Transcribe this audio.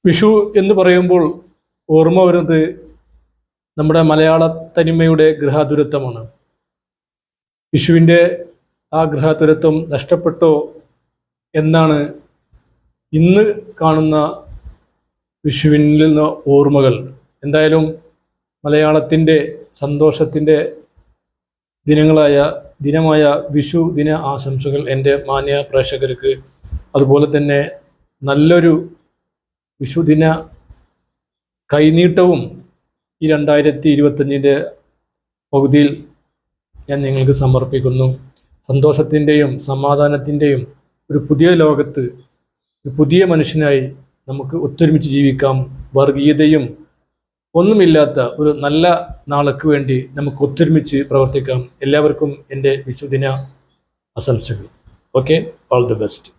വിഷു എന്ന് പറയുമ്പോൾ ഓർമ്മ വരുന്നത് നമ്മുടെ മലയാള തനിമയുടെ ഗൃഹാതുരത്വമാണ്. വിഷുവിൻ്റെ ആ ഗൃഹാതുരത്വം നഷ്ടപ്പെട്ടോ എന്നാണ് ഇന്ന് കാണുന്ന വിഷുവിൽ നിന്ന് ഓർമ്മകൾ. എന്തായാലും മലയാളത്തിൻ്റെ സന്തോഷത്തിൻ്റെ ദിനമായ വിഷു ദിന ആശംസകൾ എൻ്റെ മാന്യ പ്രേക്ഷകർക്ക്. അതുപോലെ തന്നെ നല്ലൊരു വിഷുദിന കൈനീട്ടവും ഈ 2025 പകുതിയിൽ ഞാൻ നിങ്ങൾക്ക് സമർപ്പിക്കുന്നു. സന്തോഷത്തിൻ്റെയും സമാധാനത്തിൻ്റെയും ഒരു പുതിയ ലോകത്ത് ഒരു പുതിയ മനുഷ്യനായി നമുക്ക് ഒത്തൊരുമിച്ച് ജീവിക്കാം. വർഗീയതയും ഒന്നുമില്ലാത്ത ഒരു നല്ല നാളേക്ക് വേണ്ടി നമുക്ക് ഒത്തൊരുമിച്ച് പ്രവർത്തിക്കാം. എല്ലാവർക്കും എൻ്റെ വിഷുദിന ആശംസകൾ. Okay, all the best.